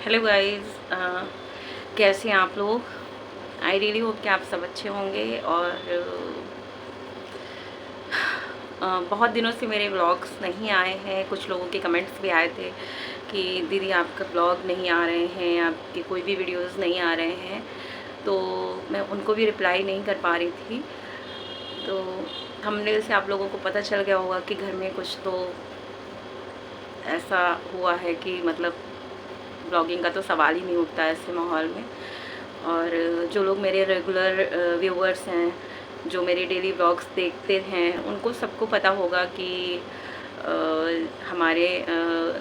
Hello guys, कैसे हैं आप लोग। आई रियली होप कि आप सब अच्छे होंगे। और बहुत दिनों से मेरे व्लॉग्स नहीं आए हैं। कुछ लोगों के कमेंट्स भी आए थे कि दीदी आपका व्लॉग नहीं आ रहे हैं, आपके कोई भी वीडियोस नहीं आ रहे हैं, तो मैं उनको भी रिप्लाई नहीं कर पा रही थी। तो थंबनेल से आप लोगों को पता चल गया होगा कि घर में कुछ तो ऐसा हुआ है कि मतलब ब्लॉगिंग का तो सवाल ही नहीं उठता ऐसे माहौल में। और जो लोग मेरे रेगुलर व्यूअर्स हैं, जो मेरे डेली ब्लॉग्स देखते हैं, उनको सबको पता होगा कि हमारे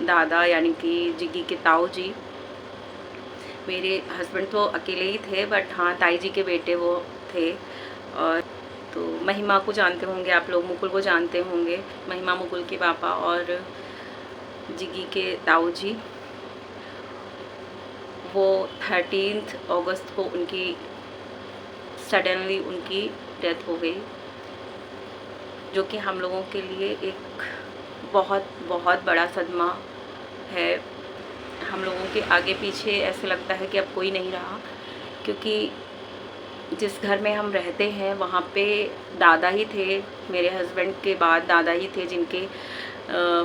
दादा यानी कि जिग्गी के ताऊ जी, मेरे हस्बैंड तो अकेले ही थे, बट हाँ ताई जी के बेटे वो थे। और तो महिमा को जानते होंगे आप लोग, मुकुल को जानते होंगे, महिमा मुकुल के पापा और जिग्गी के ताऊ जी। वो 13 अगस्त को उनकी सडनली उनकी डेथ हो गई, जो कि हम लोगों के लिए एक बहुत बहुत बड़ा सदमा है। हम लोगों के आगे पीछे ऐसे लगता है कि अब कोई नहीं रहा, क्योंकि जिस घर में हम रहते हैं वहाँ पे दादा ही थे, मेरे हस्बैंड के बाद दादा ही थे जिनके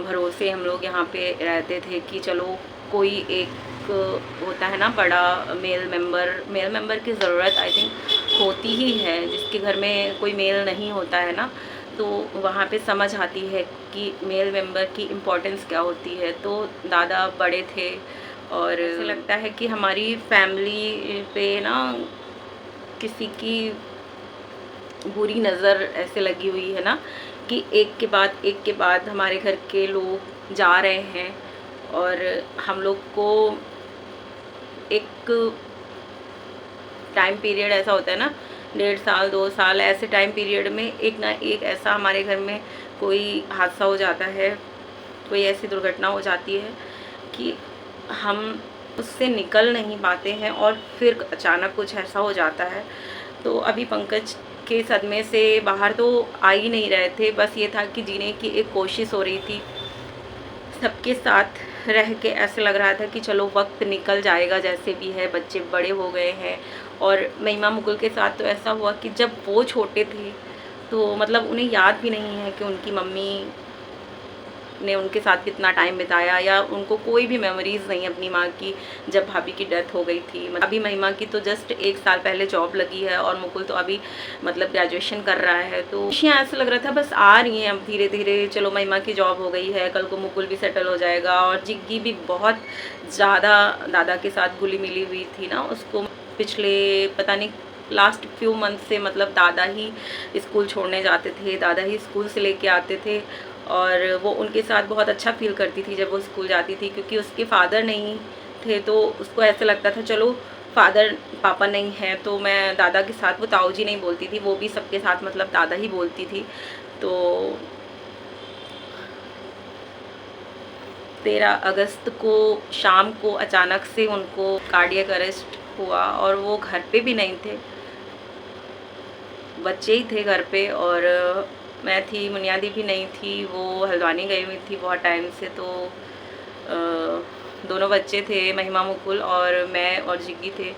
भरोसे हम लोग यहाँ पे रहते थे कि चलो कोई एक होता है ना बड़ा मेल मेंबर की ज़रूरत आई थिंक होती ही है। जिसके घर में कोई मेल नहीं होता है ना, तो वहाँ पे समझ आती है कि मेल मेंबर की इम्पोर्टेंस क्या होती है। तो दादा बड़े थे और ऐसे लगता है कि हमारी फैमिली पे ना किसी की बुरी नज़र ऐसे लगी हुई है ना, कि एक के बाद हमारे घर के लोग जा रहे हैं और हम लोग को एक टाइम पीरियड ऐसा होता है ना, 1.5 साल 2 साल ऐसे टाइम पीरियड में एक ना एक ऐसा हमारे घर में कोई हादसा हो जाता है, कोई ऐसी दुर्घटना हो जाती है कि हम उससे निकल नहीं पाते हैं और फिर अचानक कुछ ऐसा हो जाता है। तो अभी पंकज के सदमे से बाहर तो आ ही नहीं रहे थे, बस ये था कि जीने की एक कोशिश हो रही थी। सबके साथ रह के ऐसे लग रहा था कि चलो वक्त निकल जाएगा जैसे भी है, बच्चे बड़े हो गए हैं। और महिमा मुकुल के साथ तो ऐसा हुआ कि जब वो छोटे थे तो मतलब उन्हें याद भी नहीं है कि उनकी मम्मी ने उनके साथ कितना टाइम बिताया, या उनको कोई भी मेमोरीज़ नहीं अपनी माँ की जब भाभी की डेथ हो गई थी। अभी महिमा की तो जस्ट 1 साल पहले जॉब लगी है और मुकुल तो अभी मतलब ग्रेजुएशन कर रहा है। तो खुशियाँ ऐसा लग रहा था बस आ रही हैं अब धीरे धीरे, चलो महिमा की जॉब हो गई है, कल को मुकुल भी सेटल हो जाएगा। और जिग्गी भी बहुत ज़्यादा दादा के साथ घुली मिली हुई थी ना, उसको पिछले पता नहीं लास्ट फ्यू मंथ से मतलब दादा ही स्कूल छोड़ने जाते थे, दादा ही स्कूल से लेके आते थे। और वो उनके साथ बहुत अच्छा फील करती थी जब वो स्कूल जाती थी, क्योंकि उसके फादर नहीं थे तो उसको ऐसे लगता था चलो फादर पापा नहीं है तो मैं दादा के साथ, वो ताऊ जी नहीं बोलती थी, वो भी सबके साथ मतलब दादा ही बोलती थी। तो 13 अगस्त को शाम को अचानक से उनको कार्डियक अरेस्ट हुआ और वो घर पे भी नहीं थे, बच्चे ही थे घर पे। और मैं थी, मुनियादी भी नहीं थी, वो हल्द्वानी गई हुई थी बहुत टाइम से। तो दोनों बच्चे थे, महिमा मुकुल और मैं और जिग्गी थे,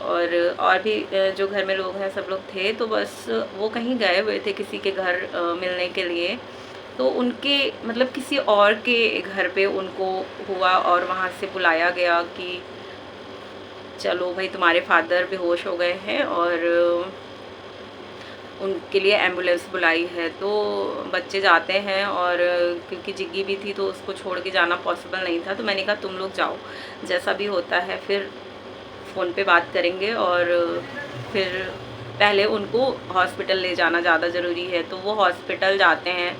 और भी जो घर में लोग हैं सब लोग थे। तो बस वो कहीं गए हुए थे किसी के घर मिलने के लिए, तो उनके मतलब किसी और के घर पे उनको हुआ और वहाँ से बुलाया गया कि चलो भाई तुम्हारे फादर बेहोश हो गए हैं और उनके लिए एम्बुलेंस बुलाई है। तो बच्चे जाते हैं, और क्योंकि जिग्गी भी थी तो उसको छोड़ के जाना पॉसिबल नहीं था, तो मैंने कहा तुम लोग जाओ, जैसा भी होता है फिर फ़ोन पे बात करेंगे। और फिर पहले उनको हॉस्पिटल ले जाना ज़्यादा ज़रूरी है। तो वो हॉस्पिटल जाते हैं,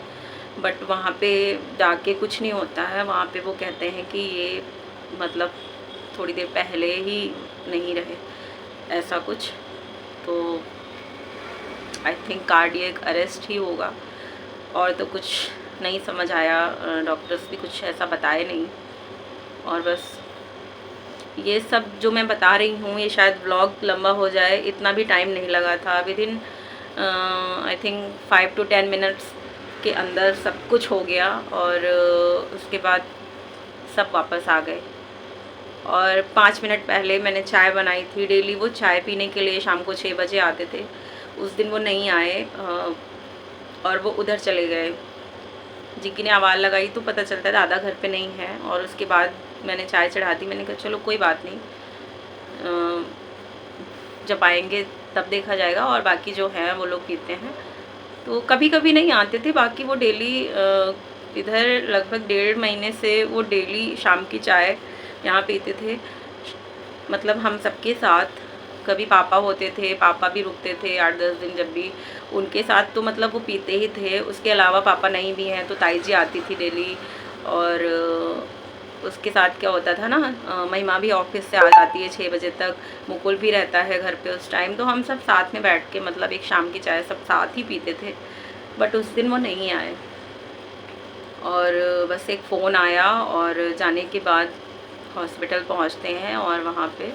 बट वहाँ पे जाके कुछ नहीं होता है। वहाँ पे वो कहते हैं कि ये मतलब थोड़ी देर पहले ही नहीं रहे, ऐसा कुछ। तो आई थिंक कार्डियक अरेस्ट ही होगा, और तो कुछ नहीं समझ आया, डॉक्टर्स भी कुछ ऐसा बताए नहीं। और बस ये सब जो मैं बता रही हूँ ये शायद व्लॉग लंबा हो जाए, इतना भी टाइम नहीं लगा था। With in I think 5 to 10 minutes के अंदर सब कुछ हो गया, और उसके बाद सब वापस आ गए। और 5 मिनट पहले मैंने चाय बनाई थी। डेली वो चाय पीने के लिए शाम को 6 बजे आते थे। उस दिन वो नहीं आए और वो उधर चले गए। जिक्की ने आवाज़ लगाई तो पता चलता है दादा घर पे नहीं है, और उसके बाद मैंने चाय चढ़ा दी। मैंने कहा चलो कोई बात नहीं, जब आएंगे तब देखा जाएगा, और बाकी जो हैं वो लोग पीते हैं। तो कभी कभी नहीं आते थे, बाकी वो डेली इधर लगभग 1.5 महीने से वो डेली शाम की चाय यहाँ पीते थे। मतलब हम सबके साथ, कभी पापा होते थे, पापा भी रुकते थे 8-10 दिन, जब भी उनके साथ तो मतलब वो पीते ही थे। उसके अलावा पापा नहीं भी हैं तो ताई जी आती थी डेली, और उसके साथ क्या होता था ना, महिमा भी ऑफिस से आ जाती है 6 बजे तक, मुकुल भी रहता है घर पे उस टाइम, तो हम सब साथ में बैठ के मतलब एक शाम की चाय सब साथ ही पीते थे। बट उस दिन वो नहीं आए, और बस एक फ़ोन आया, और जाने के बाद हॉस्पिटल पहुंचते हैं, और वहाँ पे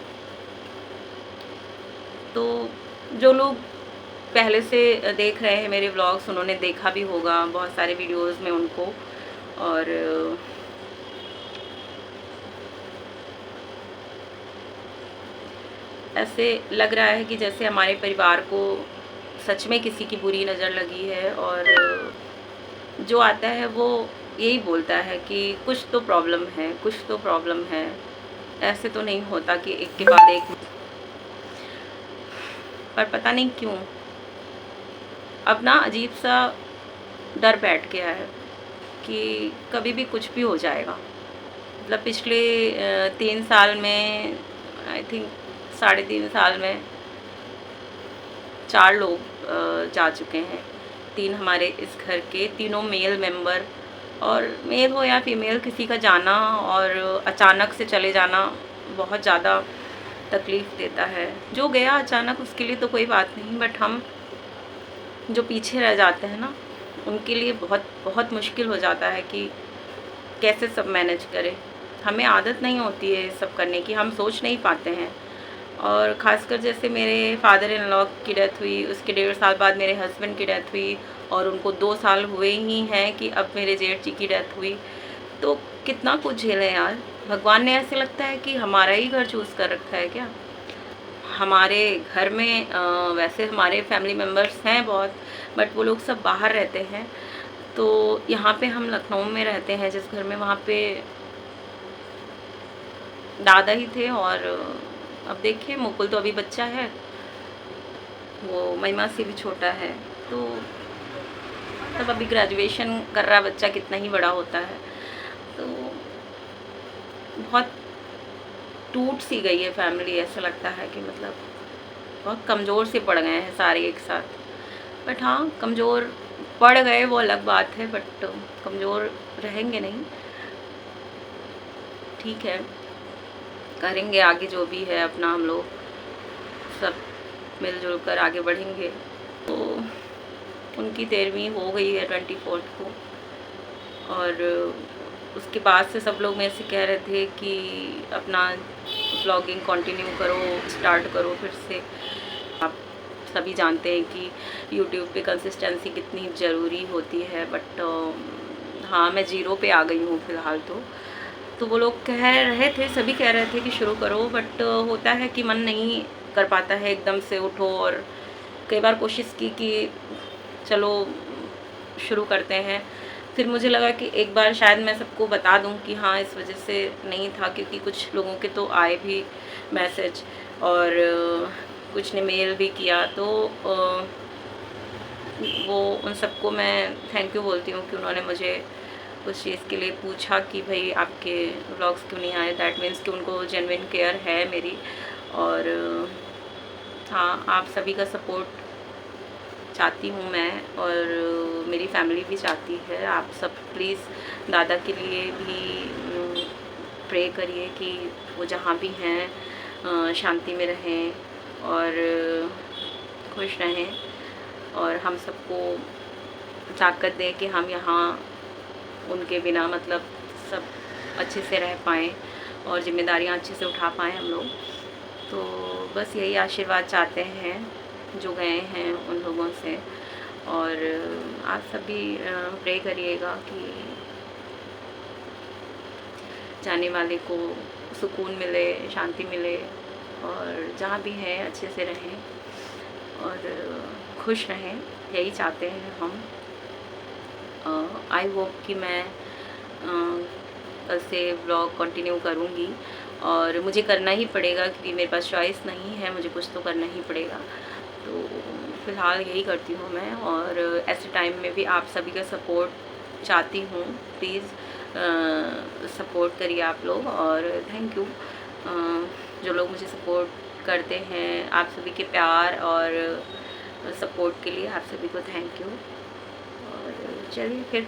तो जो लोग पहले से देख रहे हैं मेरे व्लॉग्स, उन्होंने देखा भी होगा बहुत सारे वीडियोस में उनको। और ऐसे लग रहा है कि जैसे हमारे परिवार को सच में किसी की बुरी नज़र लगी है, और जो आता है वो यही बोलता है कि कुछ तो प्रॉब्लम है, कुछ तो प्रॉब्लम है। ऐसे तो नहीं होता कि एक के बाद एक, पर पता नहीं क्यों अब ना अजीब सा डर बैठ गया है कि कभी भी कुछ भी हो जाएगा। मतलब पिछले 3 साल में, आई थिंक 3.5 साल में 4 लोग जा चुके हैं। 3 हमारे इस घर के, तीनों मेल मेंबर, और मेल हो या फीमेल, किसी का जाना और अचानक से चले जाना बहुत ज़्यादा तकलीफ़ देता है। जो गया अचानक उसके लिए तो कोई बात नहीं, बट हम जो पीछे रह जाते हैं ना, उनके लिए बहुत बहुत मुश्किल हो जाता है कि कैसे सब मैनेज करें। हमें आदत नहीं होती है सब करने की, हम सोच नहीं पाते हैं। और ख़ासकर जैसे मेरे फादर इन लॉ की डेथ हुई, उसके 1.5 साल बाद मेरे हस्बैंड की डेथ हुई, और उनको 2 साल हुए ही हैं कि अब मेरे जेठ जी की डेथ हुई। तो कितना कुछ झेलें यार। भगवान ने ऐसे लगता है कि हमारा ही घर चूज़ कर रखा है क्या। हमारे घर में वैसे हमारे फैमिली मेम्बर्स हैं बहुत, बट वो लोग सब बाहर रहते हैं। तो यहाँ पे हम लखनऊ में रहते हैं जिस घर में, वहाँ पे दादा ही थे। और अब देखिए मुकुल तो अभी बच्चा है, वो महिमा से भी छोटा है, तो तब अभी ग्रेजुएशन कर रहा बच्चा, कितना ही बड़ा होता है। तो बहुत टूट सी गई है फैमिली। ऐसा लगता है कि मतलब बहुत कमज़ोर से पड़ गए हैं सारे एक साथ। बट हाँ, कमज़ोर पड़ गए वो अलग बात है, बट कमज़ोर रहेंगे नहीं। ठीक है, करेंगे आगे जो भी है अपना, हम लोग सब मिलजुल कर आगे बढ़ेंगे। तो उनकी 13वीं हो गई है 24 को, और उसके बाद से सब लोग मेरे से कह रहे थे कि अपना ब्लॉगिंग कंटिन्यू करो, स्टार्ट करो फिर से। आप सभी जानते हैं कि यूट्यूब पे कंसिस्टेंसी कितनी ज़रूरी होती है, बट हाँ, मैं 0 पे आ गई हूँ फ़िलहाल। तो वो लोग कह रहे थे, सभी कह रहे थे कि शुरू करो, बट होता है कि मन नहीं कर पाता है एकदम से उठो। और कई बार कोशिश की कि चलो शुरू करते हैं, फिर मुझे लगा कि एक बार शायद मैं सबको बता दूं कि हाँ इस वजह से नहीं था, क्योंकि कुछ लोगों के तो आए भी मैसेज, और कुछ ने मेल भी किया। तो वो उन सबको मैं थैंक यू बोलती हूँ कि उन्होंने मुझे उस चीज़ के लिए पूछा कि भाई आपके व्लॉग्स क्यों नहीं आए। दैट मीन्स कि उनको जेन्युइन केयर है मेरी। और हाँ, आप सभी का सपोर्ट चाहती हूँ मैं, और मेरी फैमिली भी चाहती है। आप सब प्लीज़ दादा के लिए भी प्रे करिए कि वो जहाँ भी हैं शांति में रहें और खुश रहें, और हम सबको ताकत दें कि हम यहाँ उनके बिना मतलब सब अच्छे से रह पाएँ और ज़िम्मेदारियाँ अच्छे से उठा पाएँ हम लोग। तो बस यही आशीर्वाद चाहते हैं जो गए हैं उन लोगों से। और आप सभी प्रे करिएगा कि जाने वाले को सुकून मिले, शांति मिले, और जहाँ भी हैं अच्छे से रहें और खुश रहें, यही चाहते हैं हम। आई होप कि मैं कल से व्लॉग कंटिन्यू करूँगी, और मुझे करना ही पड़ेगा क्योंकि मेरे पास चॉइस नहीं है, मुझे कुछ तो करना ही पड़ेगा। तो फ़िलहाल यही करती हूँ मैं, और ऐसे टाइम में भी आप सभी का सपोर्ट चाहती हूँ। प्लीज़ सपोर्ट करिए आप लोग, और थैंक यू जो लोग मुझे सपोर्ट करते हैं। आप सभी के प्यार और सपोर्ट के लिए आप सभी को थैंक यू। और चलिए फिर